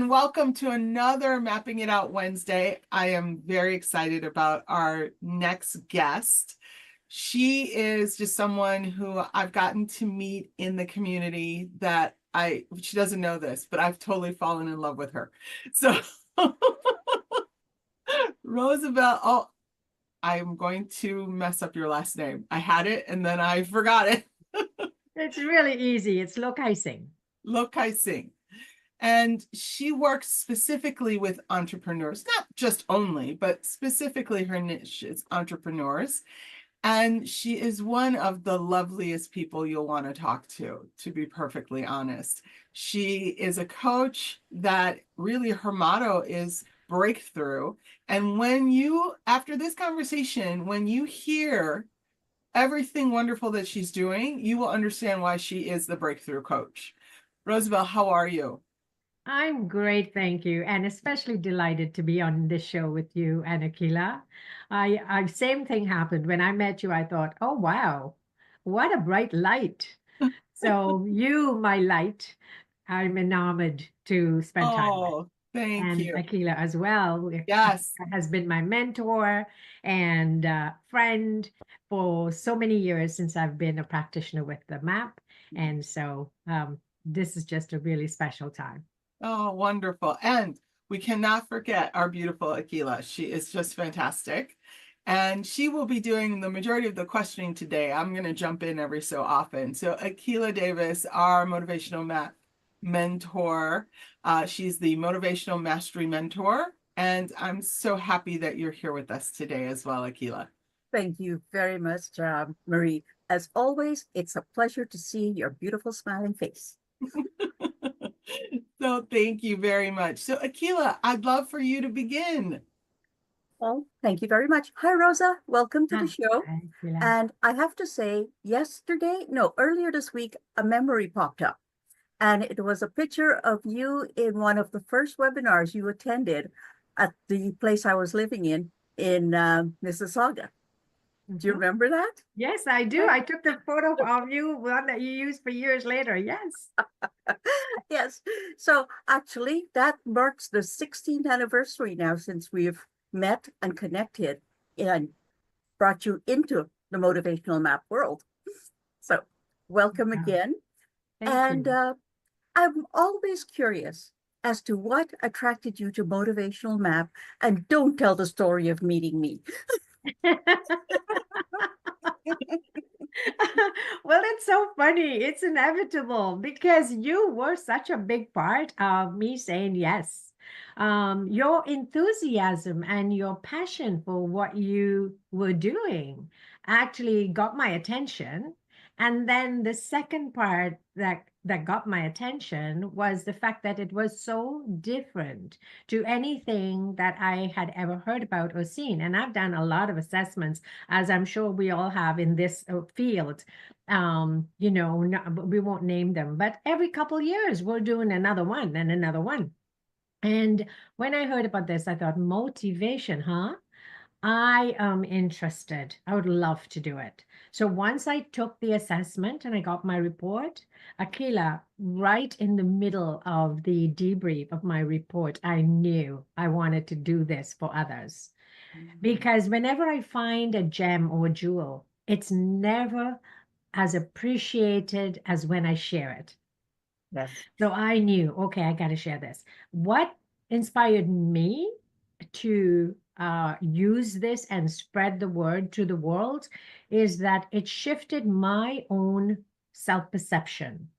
and welcome to another Mapping It Out Wednesday. I am very excited about our next guest. She is just someone who I've gotten to meet in the community that she doesn't know this, but I've totally fallen in love with her. So Roosevelt, oh, I'm going to mess up your last name. I had it and then I forgot it. It's really easy. It's Lokai Singh. Lokai Singh. And she works specifically with entrepreneurs, not just only, but specifically her niche is entrepreneurs. And she is one of the loveliest people you'll want to talk to be perfectly honest. She is a coach that really her motto is breakthrough. And after this conversation, when you hear everything wonderful that she's doing, you will understand why she is the breakthrough coach. Roosevelt, how are you? I'm great, thank you, and especially delighted to be on this show with you and Akila. I same thing happened when I met you. I thought, oh wow, what a bright light. So you, my light, I'm enamored to spend time with, Oh, thank and you. Akila as well. Yes. Akila has been my mentor and friend for so many years since I've been a practitioner with the MAP, and so this is just a really special time. Oh, wonderful. And we cannot forget our beautiful Akila. She is just fantastic. And she will be doing the majority of the questioning today. I'm going to jump in every so often. So Akila Davis, our motivational mentor, she's the motivational mastery mentor. And I'm so happy that you're here with us today as well, Akila. Thank you very much, Marie. As always, it's a pleasure to see your beautiful smiling face. So thank you very much. So Akila, I'd love for you to begin. Well, thank you very much. Hi, Rosa. Welcome to the show. Hi, Akila. And I have to say, earlier this week, a memory popped up. And it was a picture of you in one of the first webinars you attended at the place I was living in Mississauga. Do you remember that? Yes, I do. I took the photo of you, one that you used for years later. Yes. Yes. So actually, that marks the 16th anniversary now since we've met and connected and brought you into the motivational map world. So welcome Wow. again. Thank you. I'm always curious as to what attracted you to motivational map, and don't tell the story of meeting me. Well, it's so funny. It's inevitable because you were such a big part of me saying yes. Your enthusiasm and your passion for what you were doing actually got my attention. And then the second part that got my attention was the fact that it was so different to anything that I had ever heard about or seen. And I've done a lot of assessments, as I'm sure we all have in this field. We won't name them, but every couple years we're doing another one and another one. And when I heard about this, I thought, motivation, huh? I am interested. I would love to do it. So once I took the assessment and I got my report, Akila, right in the middle of the debrief of my report, I knew I wanted to do this for others. Because whenever I find a gem or a jewel, it's never as appreciated as when I share it. Yes. So I knew, okay, I got to share this. What inspired me to use this and spread the word to the world is that it shifted my own self-perception.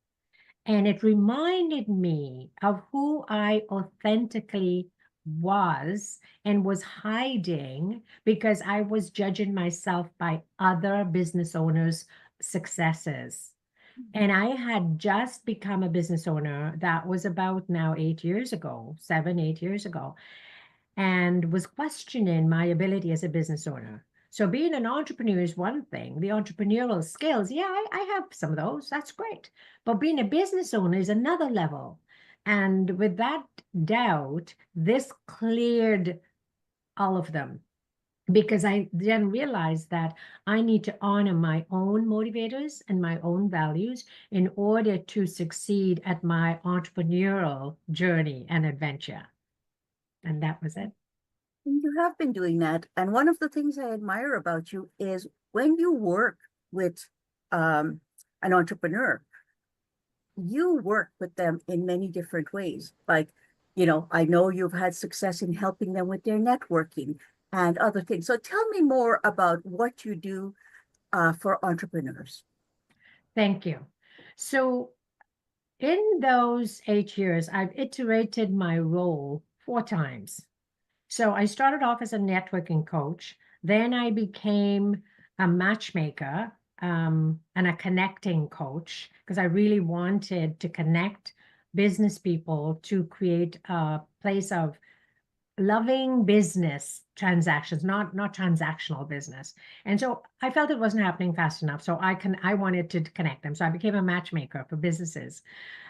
And it reminded me of who I authentically was and was hiding because I was judging myself by other business owners' successes. And I had just become a business owner. That was about now 8 years ago, 7, 8 years ago, and was questioning my ability as a business owner. So being an entrepreneur is one thing. The entrepreneurial skills, yeah, I have some of those. That's great. But being a business owner is another level. And with that doubt, this cleared all of them. because I then realized that I need to honor my own motivators and my own values in order to succeed at my entrepreneurial journey and adventure. And that was it. You have been doing that. And one of the things I admire about you is when you work with an entrepreneur, you work with them in many different ways. Like, I know you've had success in helping them with their networking and other things. So tell me more about what you do for entrepreneurs. Thank you. So in those 8 years, I've iterated my role 4 times. So I started off as a networking coach. Then I became a matchmaker and a connecting coach because I really wanted to connect business people to create a place of loving business transactions, not transactional business. And so I felt it wasn't happening fast enough. So I wanted to connect them. So I became a matchmaker for businesses.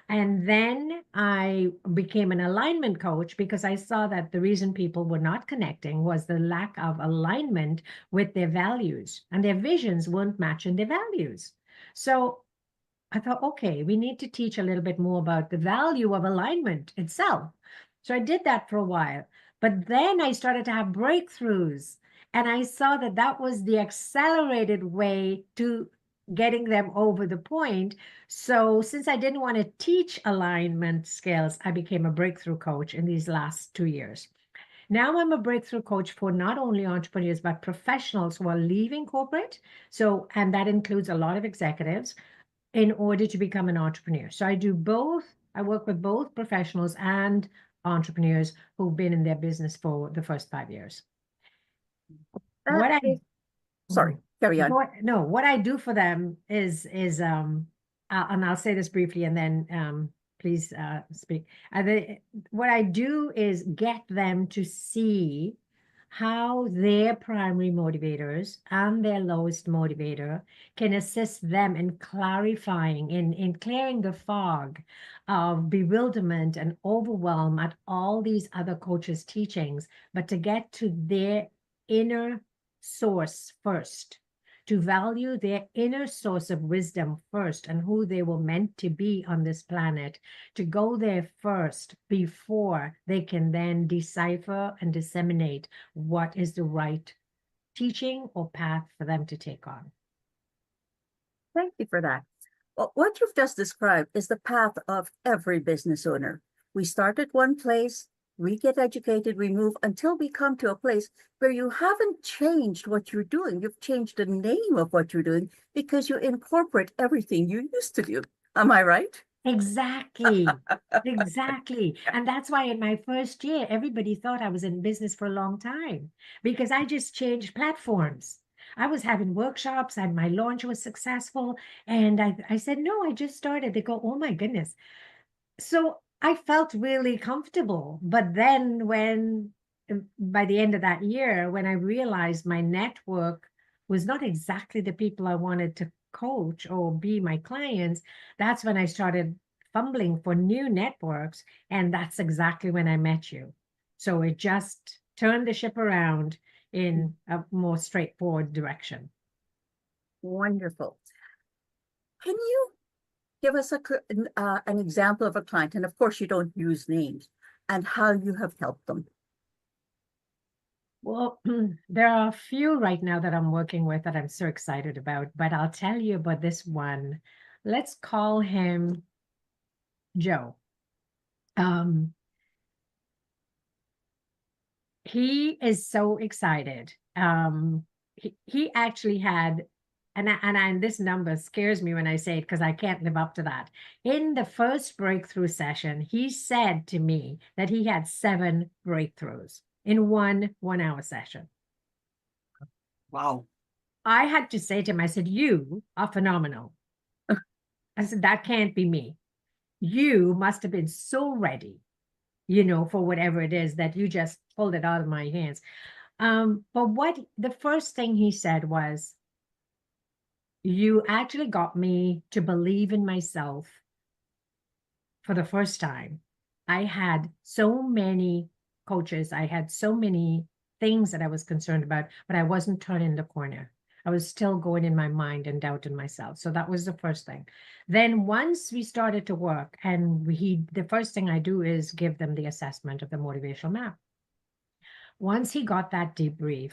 And then I became an alignment coach because I saw that the reason people were not connecting was the lack of alignment with their values, and their visions weren't matching their values. So I thought, okay, we need to teach a little bit more about the value of alignment itself. So I did that for a while. But then I started to have breakthroughs, and I saw that that was the accelerated way to getting them over the point. So since I didn't want to teach alignment skills, I became a breakthrough coach in these last 2 years. Now I'm a breakthrough coach for not only entrepreneurs, but professionals who are leaving corporate. So, and that includes a lot of executives in order to become an entrepreneur. So I do both. I work with both professionals and entrepreneurs who've been in their business for the first 5 years. What That I is, sorry, carry on. what I do for them is and I'll say this briefly and then please speak. What I do is get them to see how their primary motivators and their lowest motivator can assist them in clarifying, in clearing the fog of bewilderment and overwhelm at all these other coaches' teachings, but to get to their inner source first, to value their inner source of wisdom first and who they were meant to be on this planet, to go there first before they can then decipher and disseminate what is the right teaching or path for them to take on. Thank you for that. Well, what you've just described is the path of every business owner. We start at one place, we get educated, we move until we come to a place where you haven't changed what you're doing. You've changed the name of what you're doing because you incorporate everything you used to do. Am I right? Exactly. Exactly. And that's why in my first year, everybody thought I was in business for a long time because I just changed platforms. I was having workshops and my launch was successful. And I said, no, I just started. They go, oh my goodness. So I felt really comfortable. But then by the end of that year, when I realized my network was not exactly the people I wanted to coach or be my clients, that's when I started fumbling for new networks. And that's exactly when I met you. So it just turned the ship around in a more straightforward direction. Wonderful. Can you give us an example of a client? And of course, you don't use names, and how you have helped them. Well, there are a few right now that I'm working with that I'm so excited about, but I'll tell you about this one. Let's call him Joe. He is so excited. He actually had, and this number scares me when I say it because I can't live up to that. In the first breakthrough session, he said to me that he had 7 breakthroughs in one 1-hour session. Wow. I had to say to him, I said, you are phenomenal. I said, that can't be me. You must have been so ready, for whatever it is that you just pulled it out of my hands. But what the first thing he said was, you actually got me to believe in myself for the first time. I had so many coaches, I had so many things that I was concerned about, but I wasn't turning the corner. I was still going in my mind and doubting myself. So that was the first thing. Then once we started to work, and the first thing I do is give them the assessment of the motivational map. Once he got that debrief,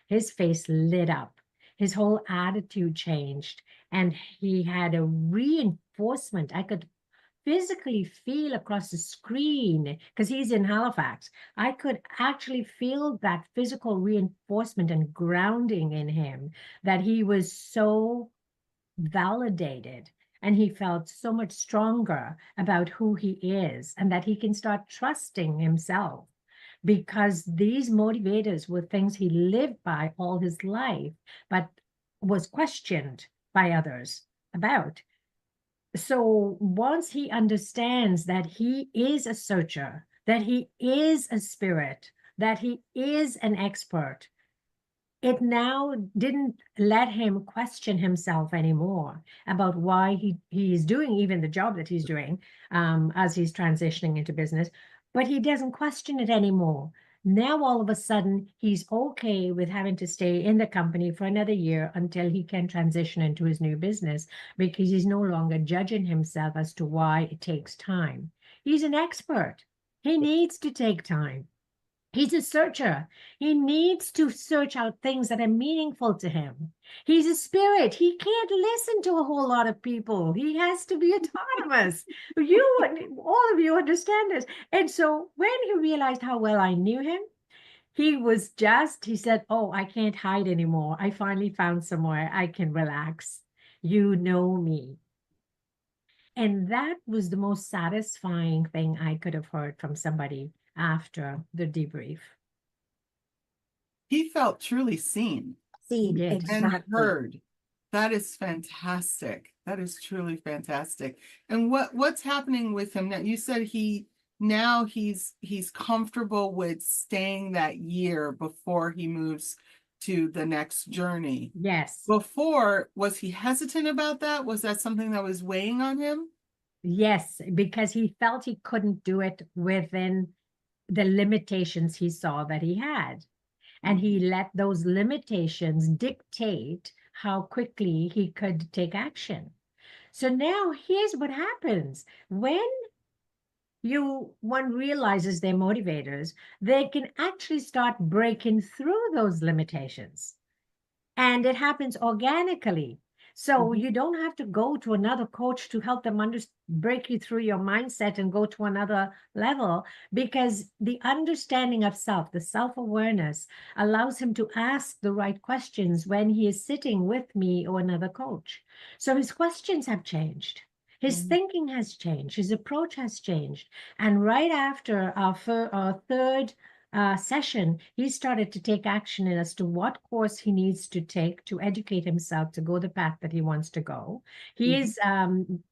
his face lit up, his whole attitude changed, and he had a reinforcement. I could physically feel across the screen, because he's in Halifax. I could actually feel that physical reinforcement and grounding in him, that he was so validated and he felt so much stronger about who he is, and that he can start trusting himself, because these motivators were things he lived by all his life, but was questioned by others about. So once he understands that he is a searcher, that he is a spirit, that he is an expert, it now didn't let him question himself anymore about why he's doing even the job that he's doing, as he's transitioning into business, but he doesn't question it anymore. Now, all of a sudden, he's okay with having to stay in the company for another year until he can transition into his new business, because he's no longer judging himself as to why it takes time. He's an expert. He needs to take time. He's a searcher. He needs to search out things that are meaningful to him. He's a spirit. He can't listen to a whole lot of people. He has to be autonomous. All of you understand this. And so when he realized how well I knew him, he said, oh, I can't hide anymore. I finally found somewhere I can relax. You know me. And that was the most satisfying thing I could have heard from somebody after the debrief. He felt truly seen See, Yeah. and exactly. heard. That is fantastic. That is truly fantastic. And what's happening with him now? You said he's comfortable with staying that year before he moves to the next journey. Yes. Before, was he hesitant about that? Was that something that was weighing on him? Yes, because he felt he couldn't do it within the limitations he saw that he had. And he let those limitations dictate how quickly he could take action. So now here's what happens. When one realizes they're motivators, they can actually start breaking through those limitations. And it happens organically. So you don't have to go to another coach to help them break you through your mindset and go to another level, because the understanding of self, the self-awareness, allows him to ask the right questions when he is sitting with me or another coach. So his questions have changed. His thinking has changed. His approach has changed. And right after our third session, he started to take action as to what course he needs to take to educate himself to go the path that he wants to go. He is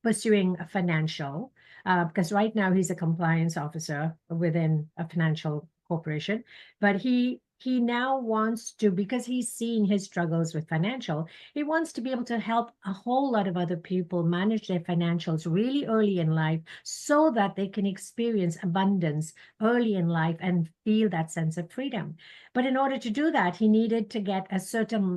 pursuing a financial, because right now he's a compliance officer within a financial corporation, but he now wants to, because he's seen his struggles with financial, he wants to be able to help a whole lot of other people manage their financials really early in life, so that they can experience abundance early in life and feel that sense of freedom. But in order to do that, he needed to get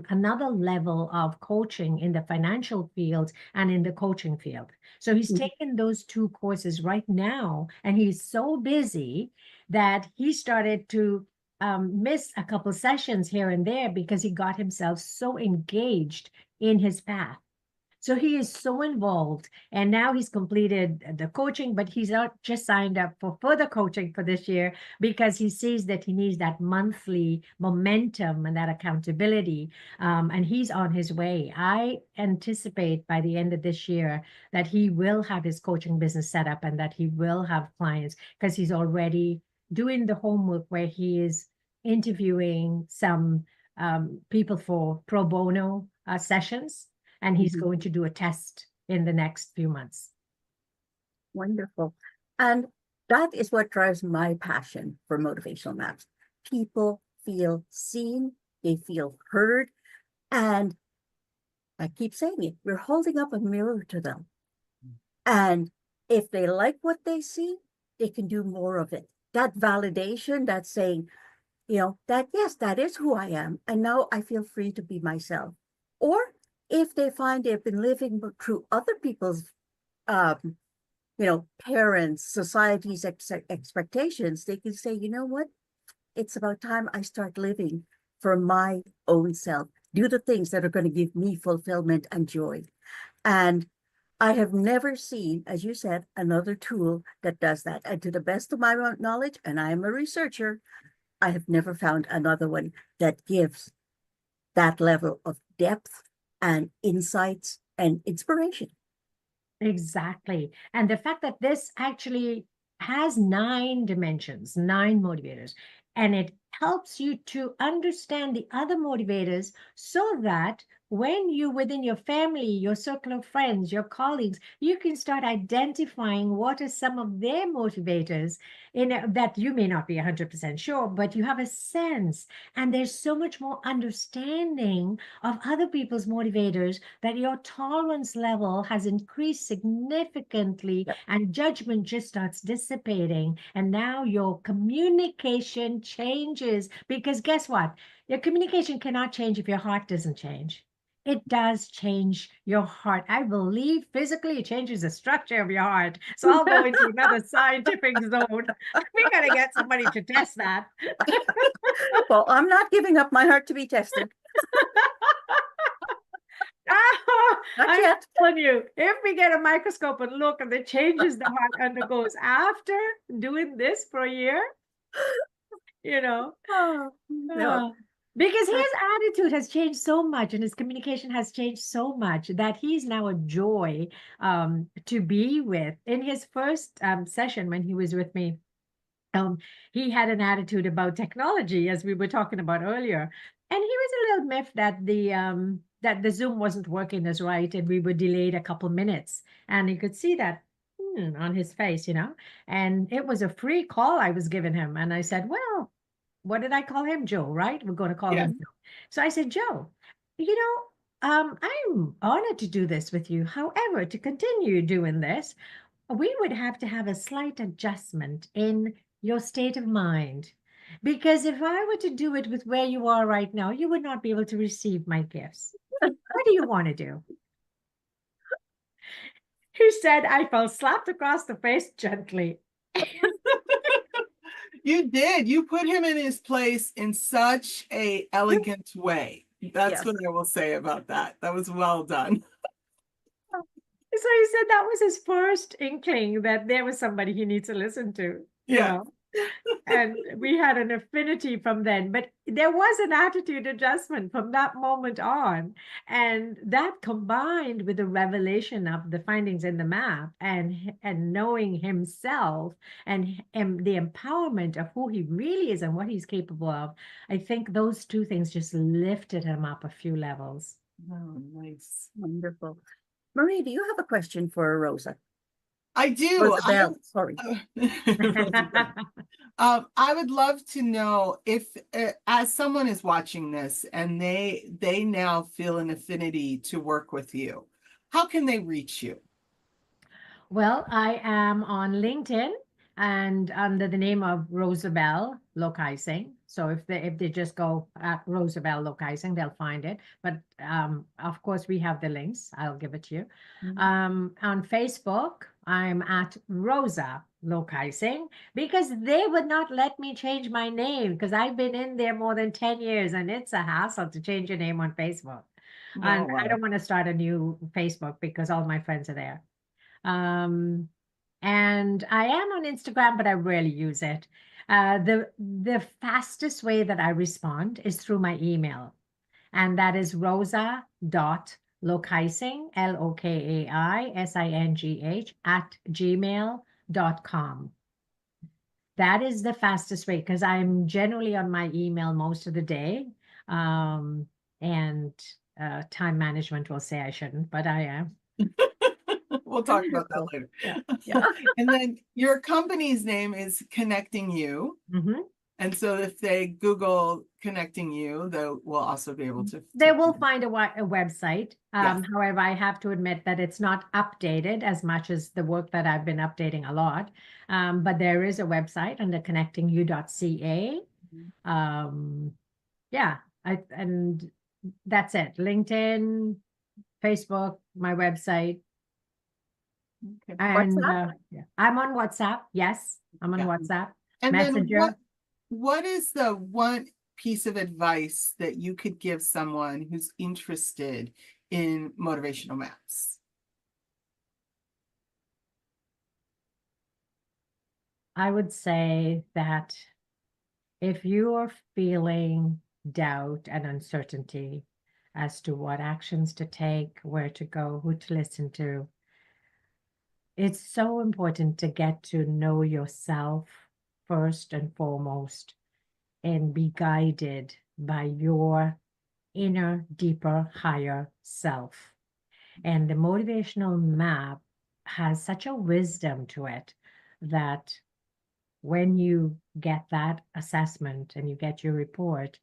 another level of coaching in the financial field and in the coaching field. So he's taken those two courses right now, and he's so busy that he started to miss a couple sessions here and there, because he got himself so engaged in his path. So he is so involved, and now he's completed the coaching, but he's not just signed up for further coaching for this year, because he sees that he needs that monthly momentum and that accountability, and he's on his way. I anticipate by the end of this year that he will have his coaching business set up and that he will have clients, because he's already doing the homework where he is interviewing some people for pro bono sessions, and he's going to do a test in the next few months. Wonderful. And that is what drives my passion for motivational maps. People feel seen, they feel heard, and I keep saying it, we're holding up a mirror to them. And if they like what they see, they can do more of it. That validation, that's saying, that yes, that is who I am. And now I feel free to be myself. Or if they find they've been living through other people's, um, parents, society's expectations, they can say, you know what? It's about time I start living for my own self, do the things that are going to give me fulfillment and joy. And I have never seen, as you said, another tool that does that. And to the best of my knowledge, and I am a researcher, I have never found another one that gives that level of depth and insights and inspiration. Exactly. And the fact that this actually has 9 dimensions, 9 motivators, and it helps you to understand the other motivators so that when you within your family, your circle of friends, your colleagues, you can start identifying what are some of their motivators that you may not be 100% sure, but you have a sense. And there's so much more understanding of other people's motivators that your tolerance level has increased significantly, Yep. and judgment just starts dissipating. And now your communication changes, because guess what? Your communication cannot change if your heart doesn't change. It does change your heart. I believe physically it changes the structure of your heart. So I'll go into another scientific zone. We got to get somebody to test that. Well, I'm not giving up my heart to be tested. Not I'm yet. telling you, if we get a microscope and look at the changes the heart undergoes after doing this for a year, Oh, no. because his attitude has changed so much and his communication has changed so much that he's now a joy to be with. In his first session when he was with me, he had an attitude about technology, as we were talking about earlier, and he was a little miffed that the Zoom wasn't working as right, and we were delayed a couple minutes, and he could see that on his face, and it was a free call I was giving him, and I said, well, what did I call him? Joe, right? We're going to call Yes. him Joe. So I said, Joe, I'm honored to do this with you. However, to continue doing this, we would have to have a slight adjustment in your state of mind. Because if I were to do it with where you are right now, you would not be able to receive my gifts. What do you want to do? He said, I felt slapped across the face gently. You did. You put him in his place in such a elegant way. That's Yes. what I will say about that. That was well done. So he said that was his first inkling that there was somebody he needs to listen to. Yeah. And we had an affinity from then, but there was an attitude adjustment from that moment on. And that combined with the revelation of the findings in the map and knowing himself and the empowerment of who he really is and what he's capable of, I think those two things just lifted him up a few levels. Oh, nice. Wonderful. Marie, do you have a question for Rosa? I do. Rosabelle, sorry. I would love to know if, as someone is watching this and they now feel an affinity to work with you, how can they reach you? Well, I am on LinkedIn and under the name of Rosabelle Lokaysing. So if they just go at Rosabelle Lokaysing, they'll find it. But of course, we have the links. I'll give it to you. On Facebook, I'm at Rosa Lokaysing because they would not let me change my name because I've been in there more than 10 years and it's a hassle to change your name on Facebook. And I don't want to start a new Facebook because all my friends are there. And I am on Instagram, but I rarely use it. The fastest way that I respond is through my email, and that is rosa.lokaysing, LOKAISINGH @gmail.com. That is the fastest way because I'm generally on my email most of the day. And time management will say I shouldn't, but I am. We'll talk about that later. Yeah. And then your company's name is Connecting You. And so if they Google Connecting You, they will also be able to. They will find a website. Yes. However, I have to admit that it's not updated as much as the work that I've been updating a lot. But there is a website under connectingyou.ca. Yeah, and that's it. LinkedIn, Facebook, my website, Okay. and WhatsApp? yeah, I'm on WhatsApp. Yes, I'm on Yeah. WhatsApp. And then Messenger. what is the one piece of advice that you could give someone who's interested in motivational maps? I would say that if you are feeling doubt and uncertainty as to what actions to take, where to go, who to listen to, it's so important to get to know yourself first and foremost and be guided by your inner, deeper, higher self. And the motivational map has such a wisdom to it that when you get that assessment and you get your report,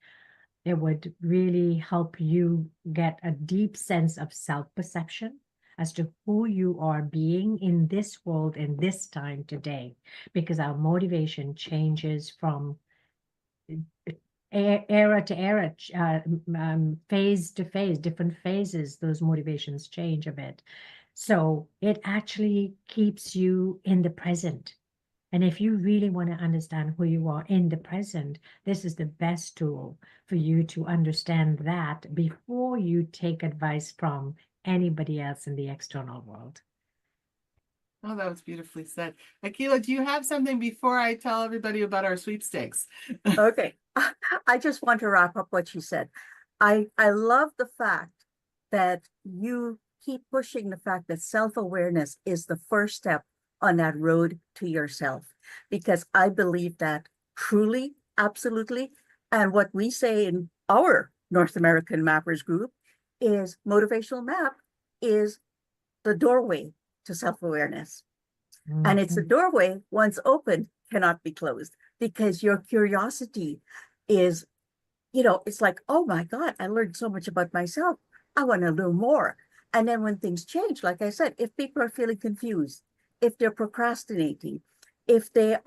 it would really help you get a deep sense of self-perception as to who you are being in this world in this time today, because our motivation changes from era to era, phase to phase, different phases, those motivations change a bit. So it actually keeps you in the present. And if you really want to understand who you are in the present, this is the best tool for you to understand that before you take advice from anybody else in the external world. Oh, that was beautifully said. Akila, do you have something before I tell everybody about our sweepstakes? Okay. I just want to wrap up what you said. I love the fact that you keep pushing the fact that self-awareness is the first step on that road to yourself, because I believe that truly, absolutely. And what we say in our North American Mappers group is motivational map is the doorway to self-awareness. And it's a Mhm. doorway, once opened, cannot be closed, because your curiosity is, it's like, oh my God, I learned so much about myself. I want to learn more. And then when things change, like I said, if people are feeling confused, if they're procrastinating, if they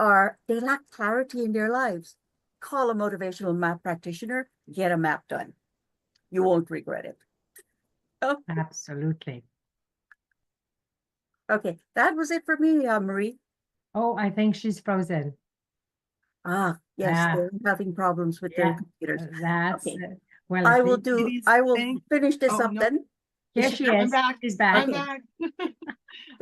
lack clarity in their lives, call a motivational map practitioner, get a map done. You won't regret it. Oh, Absolutely. okay. That was it for me, Marie. Oh, I think she's frozen. Yes, Ah, they're having problems with their yeah, computers. that's Okay. well, at least Ladies, I will thank, finish this oh up no, then. Is here she she back? I'm is. back. She's back. I'm Okay. back.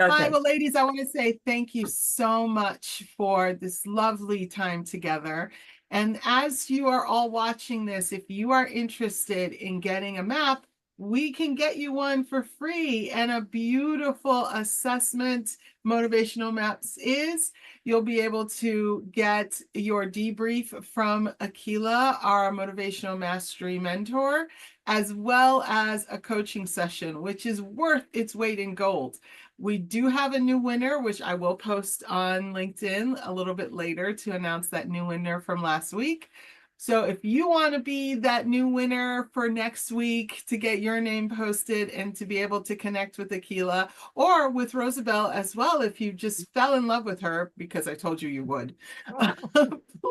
Hi, Okay. well, ladies, I want to say thank you so much for this lovely time together. And as you are all watching this, if you are interested in getting a map, we can get you one for free, and a beautiful assessment motivational maps is. You'll be able to get your debrief from Akila, our motivational mastery mentor, as well as a coaching session, which is worth its weight in gold. We do have a new winner, which I will post on LinkedIn a little bit later to announce that new winner from last week. So if you want to be that new winner for next week, to get your name posted and to be able to connect with Akila or with Rosabelle as well, if you just fell in love with her, because I told you you would,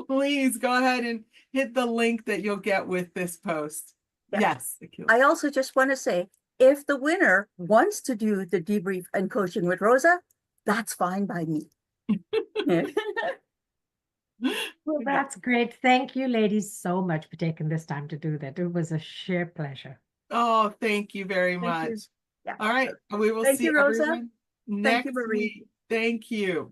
please go ahead and hit the link that you'll get with this post. Yeah. Yes, Akila. I also just want to say, if the winner wants to do the debrief and coaching with Rosa, that's fine by me. Well, that's great. Thank you, ladies, so much for taking this time to do that. It was a sheer pleasure. Oh, thank you very Thank you. much. Yeah. All right, we will Thank see you, Rosa. everyone Thank you, next Marie. week. Thank you.